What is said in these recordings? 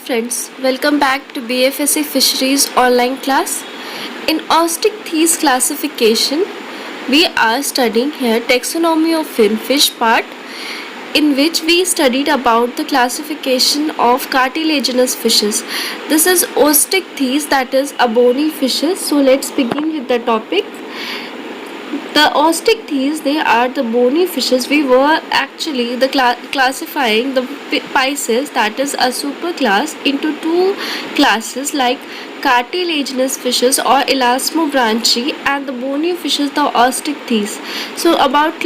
friends, welcome back to BFSC Fisheries online class. In Osteichthyes classification, we are studying here taxonomy of finfish part, in which we studied about the classification of cartilaginous fishes. This is Osteichthyes, that is a bony fishes. So let's begin with the topic. The Osteichthyes, they are the bony fishes. We were actually classifying the Pisces, that is a superclass, into two classes like cartilaginous fishes or elasmobranchi, and the bony fishes, the Osteichthyes. So about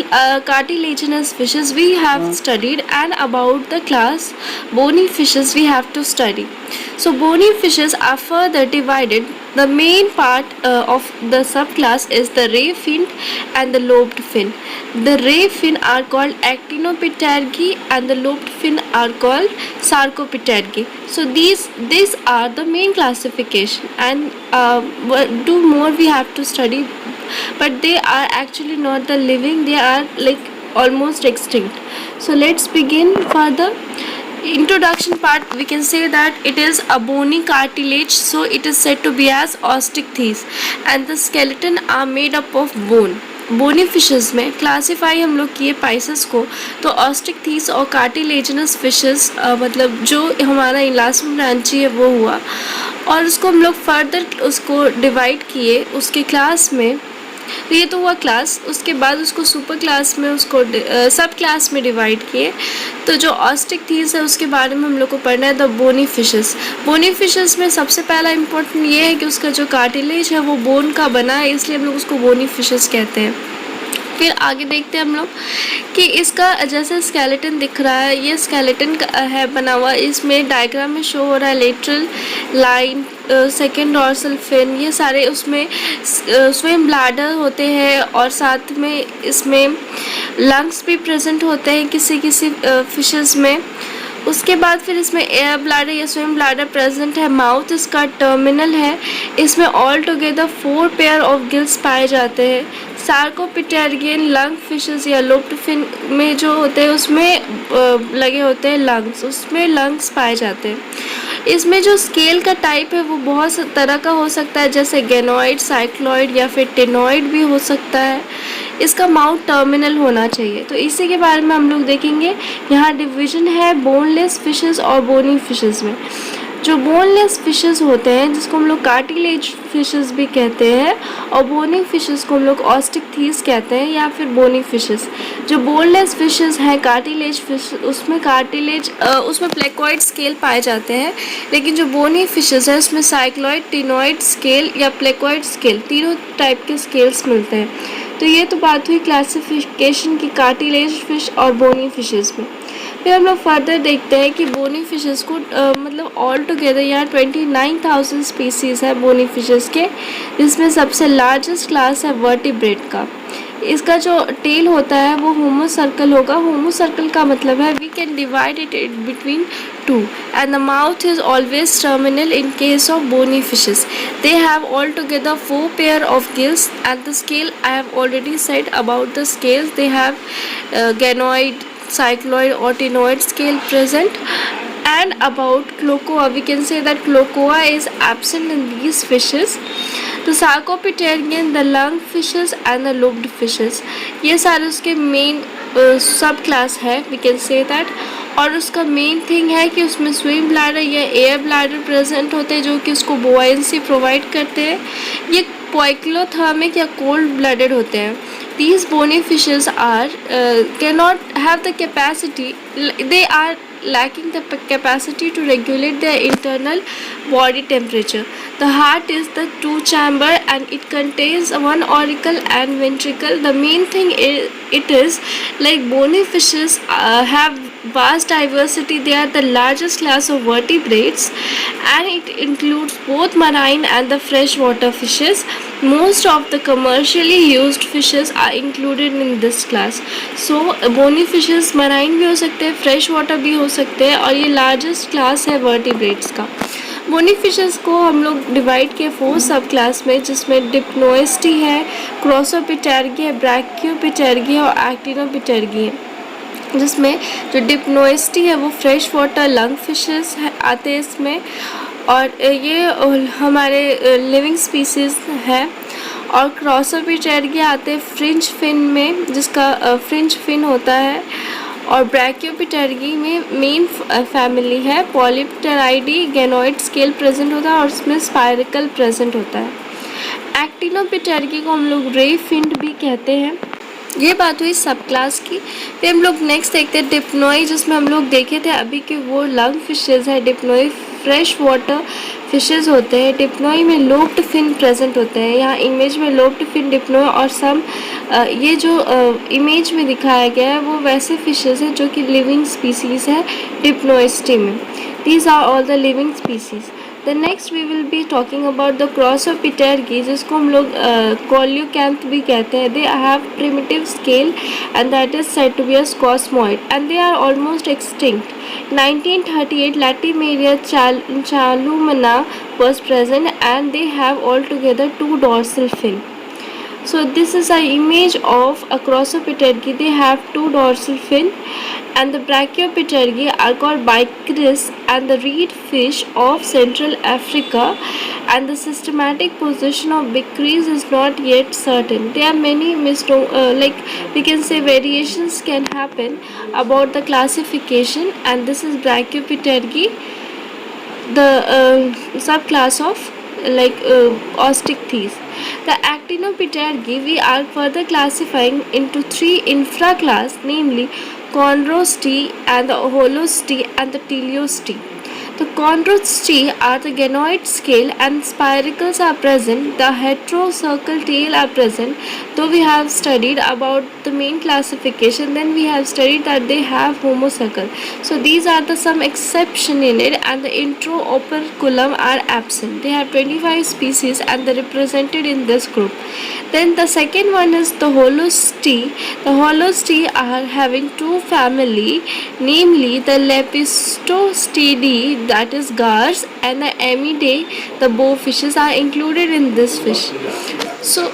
cartilaginous fishes we have studied, and about the class bony fishes we have to study. So bony fishes are further divided. The main part of the subclass is the ray fin and the lobed fin. The ray fin are called actinopterygii and the lobed fin are called sarcopterygii. So these are the main classification, and do more we have to study, but they are actually not the living, they are like almost extinct. So let's begin further. Introduction part, we can say that it is a bony cartilage, so it is said to be as Osteichthyes, and the skeleton are made up of bone. Bony fishes में classify हम लोग किए Pisces को, तो ऑस्टिक्थीस और cartilaginous fishes मतलब जो हमारा इलास्मोब्रांची है वो हुआ, और उसको हम लोग फर्दर उसको डिवाइड किए उसके क्लास में. तो ये तो हुआ क्लास, उसके बाद उसको सुपर क्लास में उसको सब क्लास में डिवाइड किए. तो जो ऑस्टिक्थीस है उसके बारे में हम लोग को पढ़ना है the bony fishes. Bony fishes में सबसे पहला इम्पोर्टेंट ये है कि उसका जो कार्टिलेज है वो बोन का बना है, इसलिए हम लोग उसको बोनी फिशेस कहते हैं. फिर आगे देखते हैं हम लोग कि इसका जैसे स्केलेटन दिख रहा है, ये स्केलेटन है बना हुआ, इसमें डायग्राम में शो हो रहा है lateral line, second dorsal fin, ये सारे उसमें स्विम ब्लैडर होते हैं, और साथ में इसमें लंग्स भी प्रेजेंट होते हैं किसी किसी फिशेस में. उसके बाद फिर इसमें एयर ब्लैडर या स्विम ब्लैडर प्रेजेंट है. माउथ इसका टर्मिनल है. इसमें all together 4 pair of gills पाए जाते हैं. सार्कोपिटेरियन लंग फिशेस या लोब्ड फिन में जो होते हैं उसमें लगे होते हैं लंग्स, उसमें लंग्स पाए जाते हैं. इसमें जो स्केल का टाइप है वो बहुत तरह का हो सकता है, जैसे गेनोइड, साइक्लॉइड या फिर टेनोइड भी हो सकता है. इसका माउथ टर्मिनल होना चाहिए. तो इसी के बारे में हम लोग देखेंगे. यहाँ डिवीजन है बोनलेस फिशेस और बोनी फिशेस में. जो बोनलेस फिशेस होते हैं जिसको हम लोग कार्टिलेज फिशेस भी कहते हैं, और बोनी फिशेस को हम लोग ऑस्टिक्थीस कहते हैं या फिर बोनी फिशेस. जो बोनलेस फिशेस हैं कार्टिलेज फिश, उसमें कार्टिलेज उसमें प्लेकोइड स्केल पाए जाते हैं, लेकिन जो बोनी फिशेस है उसमें साइक्लॉइड, टिनोइड स्केल या प्लेकोइड स्केल, तीनों टाइप के स्केल्स मिलते हैं. तो ये तो बात हुई क्लासिफिकेशन की कार्टिलेज फिश और बोनी फिशेस में. फिर हम लोग फर्दर देखते हैं कि बोनी फिशेस को मतलब ऑल टुगेदर यहाँ 29,000 स्पीसीज़ है बोनी फिशेस के, जिसमें सबसे लार्जेस्ट क्लास है वर्टिब्रेट का. इसका जो टेल होता है वो होमो सर्कल होगा. होमो सर्कल का मतलब है we can divide it between two, and the mouth is always terminal in case of bony fishes. They have altogether 4 pair of gills, and the scale I have already said about the scales. They have ganoid, cycloid or tinoid scale present. And about clocoa, we can say that clocoa is absent in these fishes. The sarcopterygii, the lung fishes and the lobed fishes, ये सारे उसके main सब class है, we can say that. और उसका main thing है कि उसमें स्विम ब्लैडर या एयर ब्लैडर प्रेजेंट होते हैं जो कि उसको बुआयंसी प्रोवाइड करते हैं. ये पोइक्लोथर्मिक या कोल्ड ब्लडेड होते हैं. These bony fishes are cannot have the capacity, they are lacking the capacity to regulate their internal body temperature. The heart is the 2 chamber and it contains one auricle and ventricle. The main thing is like bony fishes have vast diversity. They are the largest class of vertebrates, and it includes both marine and the freshwater fishes. Most of the commercially used fishes are included in this class. So bony fishes marine भी हो सकते हैं, fresh water भी हो सकते हैं, और ये लार्जेस्ट क्लास है वर्टिब्रेट्स का. बोनी फिशेस को हम लोग डिवाइड किए 4 सब क्लास में, जिसमें डिप्नोइस्टी है, क्रॉसोपिटेरगी है, ब्रैकियोपिटेरगी है और एक्टिनोपिटेरगी है. जिसमें जो डिप्नोइस्टी है वो फ्रेश वाटर लंग फिशेस आते हैं इसमें, और ये हमारे लिविंग स्पीसीज है। और क्रॉसोपिटेरिगी आते हैं फ्रिंज फिन में, जिसका फ्रिंज फिन होता है। और ब्रैकियोपिटेरिगी में मेन फैमिली है पॉलीप्टेराइडी, गैनोइड स्केल प्रेजेंट होता है और उसमें स्पायरिकल प्रेजेंट होता है। एक्टिनोपिटेरिगी को हम लोग रे फिन्ड भी कहते हैं। ये बात हुई सब क्लास की। फिर हम लोग नेक्स्ट देखते हैं डिप्नोई, जिसमें हम लोग देखे थे अभी कि वो लंग फिशेज़ है। डिप्नोई फ्रेश वाटर फिशेज़ होते हैं। डिप्नोई में लोब्ड फिन प्रेजेंट होते हैं। यहाँ इमेज में लोब्ड फिन डिप्नोई और सम ये जो इमेज में दिखाया गया है वो वैसे फिशेज़ हैं जो कि लिविंग स्पीसीज़ है डिप्नोइस्टी में। These are all the living species. The next we will be talking about the crossopterygii, जिसको हम लोग कोल्यूकैंथ भी कहते हैं। They have primitive scale and that is said to be a cosmoid and they are almost extinct. 1938 Latimeria chalumna was present and they have altogether 2 dorsal fin. So this is an image of a Crossopterygi. They have 2 dorsal fin, and the Brachiopeterygi are called Bichris and the reed fish of Central Africa, and the systematic position of Bichris is not yet certain. There are many like we can say variations can happen about the classification, and this is Brachiopeterygi, the subclass of like Osteichthyes. The Actinopterygi we are further classifying into 3 infraclass, namely Chondrostei and the Holostei and the Teleostei. The chondrostei are the ganoid scale and spiracles are present. The heterocircle tail are present. Though we have studied about the main classification, then we have studied that they have homocircle. So these are the some exception in it, and the intraoperculum are absent. They have 25 species and they're represented in this group. Then the second one is the Holostei. The Holostei are having 2 family, namely the Lepistosteidae, that is gars, and the Amidae, the bowfishes, are included in this fish. So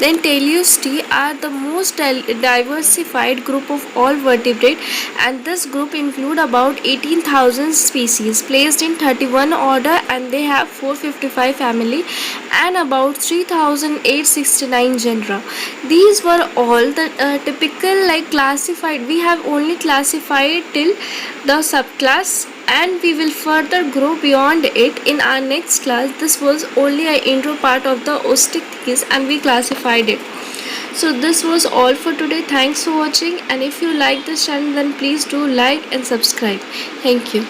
then Teleostei are the most diversified group of all vertebrate, and this group include about 18,000 species placed in 31 order, and they have 455 family and about 3,869 genera. These were all the typical like classified. We have only classified till the subclass, and we will further grow beyond it in our next class. This was only an intro part of the Osteichthyes and we classified it. So this was all for today. Thanks for watching, and if you like this channel then please do like and subscribe. Thank you.